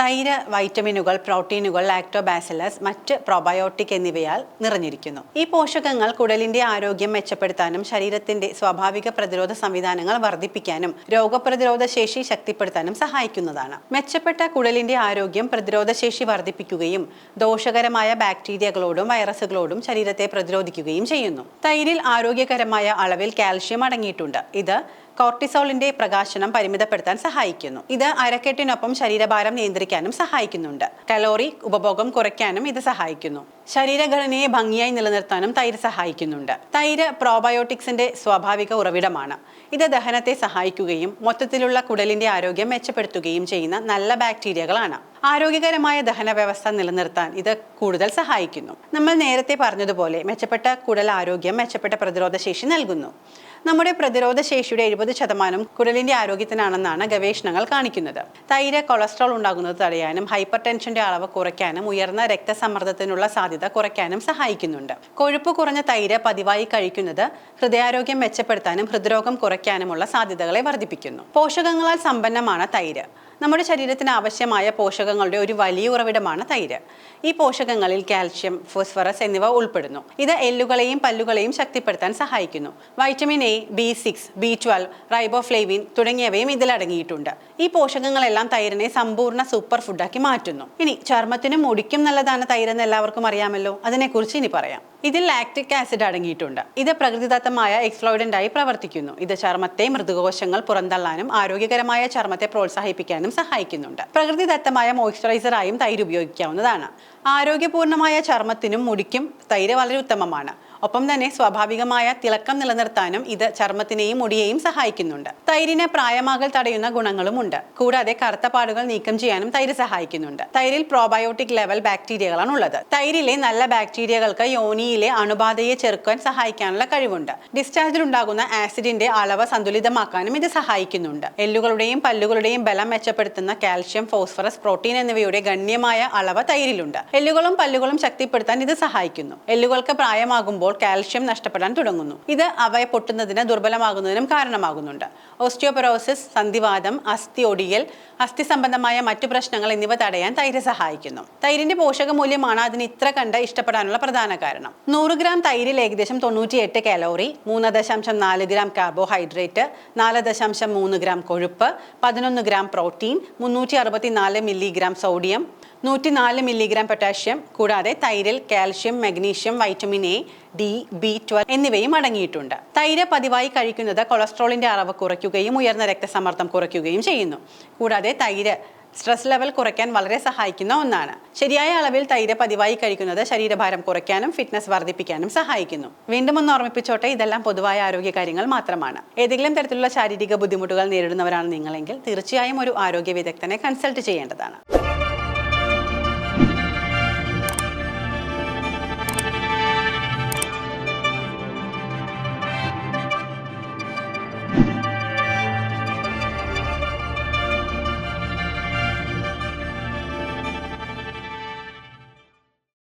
തൈര് വൈറ്റമിനുകൾ, പ്രോട്ടീനുകൾ, ലാക്ടോബാസിലസ്, മറ്റ് പ്രോബയോട്ടിക് എന്നിവയാൽ നിറഞ്ഞിരിക്കുന്നു. ഈ പോഷകങ്ങൾ കുടലിന്റെ ആരോഗ്യം മെച്ചപ്പെടുത്താനും ശരീരത്തിന്റെ സ്വാഭാവിക പ്രതിരോധ സംവിധാനങ്ങൾ വർദ്ധിപ്പിക്കാനും രോഗപ്രതിരോധ ശേഷി ശക്തിപ്പെടുത്താനും സഹായിക്കുന്നതാണ്. മെച്ചപ്പെട്ട കുടലിന്റെ ആരോഗ്യം പ്രതിരോധ ശേഷി വർദ്ധിപ്പിക്കുകയും ദോഷകരമായ ബാക്ടീരിയകളോടും വൈറസുകളോടും ശരീരത്തെ പ്രതിരോധിക്കുകയും ചെയ്യുന്നു. തൈരിൽ ആരോഗ്യകരമായ അളവിൽ കാൽഷ്യം അടങ്ങിയിട്ടുണ്ട്. ഇത് കോർട്ടിസോളിന്റെ പ്രകാശനം പരിമിതപ്പെടുത്താൻ സഹായിക്കുന്നു. ഇത് അരക്കെട്ടിനൊപ്പം ശരീരഭാരം നിയന്ത്രിക്കാനും സഹായിക്കുന്നുണ്ട്. കലോറി ഉപഭോഗം കുറയ്ക്കാനും ഇത് സഹായിക്കുന്നു. ശരീരഘടനയെ ഭംഗിയായി നിലനിർത്താനും തൈര് സഹായിക്കുന്നുണ്ട്. തൈര് പ്രോബയോട്ടിക്സിന്റെ സ്വാഭാവിക ഉറവിടമാണ്. ഇത് ദഹനത്തെ സഹായിക്കുകയും മൊത്തത്തിലുള്ള കുടലിന്റെ ആരോഗ്യം മെച്ചപ്പെടുത്തുകയും ചെയ്യുന്ന നല്ല ബാക്ടീരിയകളാണ്. ആരോഗ്യകരമായ ദഹന വ്യവസ്ഥ നിലനിർത്താൻ ഇത് കൂടുതൽ സഹായിക്കുന്നു. നമ്മൾ നേരത്തെ പറഞ്ഞതുപോലെ മെച്ചപ്പെട്ട കുടൽ ആരോഗ്യം മെച്ചപ്പെട്ട പ്രതിരോധ ശേഷി നൽകുന്നു. നമ്മുടെ പ്രതിരോധ ശേഷിയുടെ 70% കുടലിന്റെ ആരോഗ്യത്തിനാണെന്നാണ് ഗവേഷണങ്ങൾ കാണിക്കുന്നത്. തൈര് കൊളസ്ട്രോൾ ഉണ്ടാകുന്നത് തടയാനും ഹൈപ്പർ ടെൻഷന്റെ അളവ് കുറയ്ക്കാനും ഉയർന്ന രക്തസമ്മർദ്ദത്തിനുള്ള സാധ്യത കുറയ്ക്കാനും സഹായിക്കുന്നുണ്ട്. കൊഴുപ്പ് കുറഞ്ഞ തൈര് പതിവായി കഴിക്കുന്നത് ഹൃദയാരോഗ്യം മെച്ചപ്പെടുത്താനും ഹൃദ്രോഗം കുറയ്ക്കാനുമുള്ള സാധ്യതകളെ വർദ്ധിപ്പിക്കുന്നു. പോഷകങ്ങളാൽ സമ്പന്നമാണ് തൈര്. നമ്മുടെ ശരീരത്തിന് ആവശ്യമായ പോഷകങ്ങളുടെ ഒരു വലിയ ഉറവിടമാണ് തൈര്. ഈ പോഷകങ്ങളിൽ കാൽഷ്യം, ഫോസ്ഫറസ് എന്നിവ ഉൾപ്പെടുന്നു. ഇത് എല്ലുകളെയും പല്ലുകളെയും ശക്തിപ്പെടുത്താൻ സഹായിക്കുന്നു. Vitamin A, B6, B12, riboflavin തുടങ്ങിയവയും ഇതിലടങ്ങിയിട്ടുണ്ട്. ഈ പോഷകങ്ങളെല്ലാം തൈരിനെ സമ്പൂർണ്ണ സൂപ്പർ ഫുഡാക്കി മാറ്റുന്നു. ഇനി ചർമ്മത്തിനും മുടിക്കും നല്ലതാണ് തൈരെന്ന് എല്ലാവർക്കും അറിയാമല്ലോ. അതിനെക്കുറിച്ച് ഇനി പറയാം. ഇതിൽ ലാക്റ്റിക് ആസിഡ് അടങ്ങിയിട്ടുണ്ട്. ഇത് പ്രകൃതിദത്തമായ എക്സ്ഫ്ലോയിഡന്റായി പ്രവർത്തിക്കുന്നു. ഇത് ചർമ്മത്തെ മൃദുകോശങ്ങൾ പുറന്തള്ളാനും ആരോഗ്യകരമായ ചർമ്മത്തെ പ്രോത്സാഹിപ്പിക്കാനും സഹായിക്കുന്നുണ്ട്. പ്രകൃതിദത്തമായ മോയ്സ്ചറൈസറായും തൈര് ഉപയോഗിക്കാവുന്നതാണ്. ആരോഗ്യപൂർണമായ ചർമ്മത്തിനും മുടിക്കും തൈര് വളരെ ഉത്തമമാണ്. ഒപ്പം തന്നെ സ്വാഭാവികമായ തിളക്കം നിലനിർത്താനും ഇത് ചർമ്മത്തിനെയും മുടിയെയും സഹായിക്കുന്നുണ്ട്. തൈരിന് പ്രായമാകൽ തടയുന്ന ഗുണങ്ങളുമുണ്ട്. കൂടാതെ കറുത്ത പാടുകൾ നീക്കം ചെയ്യാനും തൈര് സഹായിക്കുന്നുണ്ട്. തൈരിൽ പ്രോബയോട്ടിക് ലെവൽ ബാക്ടീരിയകളാണ് ഉള്ളത്. തൈരിലെ നല്ല ബാക്ടീരിയകൾക്ക് യോനിയിലെ അണുബാധയെ ചെറുക്കാൻ സഹായിക്കാനുള്ള കഴിവുണ്ട്. ഡിസ്ചാർജിൽ ഉണ്ടാകുന്ന ആസിഡിന്റെ അളവ് സന്തുലിതമാക്കാനും ഇത് സഹായിക്കുന്നുണ്ട്. എല്ലുകളുടെയും പല്ലുകളുടെയും ബലം മെച്ചപ്പെടുത്തുന്ന കാൽഷ്യം, ഫോസ്ഫറസ്, പ്രോട്ടീൻ എന്നിവയുടെ ഗണ്യമായ അളവ് തൈരിലുണ്ട്. എല്ലുകളും പല്ലുകളും ശക്തിപ്പെടുത്താൻ ഇത് സഹായിക്കുന്നു. എല്ലുകൾക്ക് പ്രായമാകുമ്പോൾ കാൽഷ്യം നഷ്ടപ്പെടാൻ തുടങ്ങുന്നു. ഇത് അവയെ പൊട്ടുന്നതിന് ദുർബലമാകുന്നതിനും കാരണമാകുന്നുണ്ട്. ഓസ്റ്റിയോപൊറോസിസ്, സന്ധിവാതം, അസ്ഥി ഒടിയൽ, അസ്ഥി സംബന്ധമായ മറ്റു പ്രശ്നങ്ങൾ എന്നിവ തടയാൻ തൈര് സഹായിക്കുന്നു. തൈരിന്റെ പോഷകമൂല്യമാണ് അതിന് ഇത്ര കണ്ട് ഇഷ്ടപ്പെടാനുള്ള പ്രധാന കാരണം. 100 ഗ്രാം തൈരിൽ ഏകദേശം 98 കലോറി, 3.4 ഗ്രാം കാർബോഹൈഡ്രേറ്റ്, 4.3 ഗ്രാം കൊഴുപ്പ്, 11 gram protein, 364 milligram sodium, 104 milligram potassium. കൂടാതെ തൈരിൽ calcium, magnesium, vitamin A, D, B12 എന്നിവയും അടങ്ങിയിട്ടുണ്ട്. തൈര് പതിവായി കഴിക്കുന്നത് കൊളസ്ട്രോളിന്റെ അളവ് കുറയ്ക്കുകയും ഉയർന്ന രക്തസമ്മർദ്ദം കുറയ്ക്കുകയും ചെയ്യുന്നു. കൂടാതെ തൈര് സ്ട്രെസ് ലെവൽ കുറയ്ക്കാൻ വളരെ സഹായിക്കുന്ന ഒന്നാണ്. ശരിയായ അളവിൽ തൈര് പതിവായി കഴിക്കുന്നത് ശരീരഭാരം കുറയ്ക്കാനും ഫിറ്റ്നസ് വർദ്ധിപ്പിക്കാനും സഹായിക്കുന്നു. വീണ്ടും ഒന്ന് ഓർമ്മിപ്പിച്ചോട്ടെ, ഇതെല്ലാം പൊതുവായ ആരോഗ്യ കാര്യങ്ങൾ മാത്രമാണ്. ഏതെങ്കിലും തരത്തിലുള്ള ശാരീരിക ബുദ്ധിമുട്ടുകൾ നേരിടുന്നവരാണ് നിങ്ങളെങ്കിൽ തീർച്ചയായും ഒരു ആരോഗ്യ വിദഗ്ധനെ കൺസൾട്ട് ചെയ്യേണ്ടതാണ്.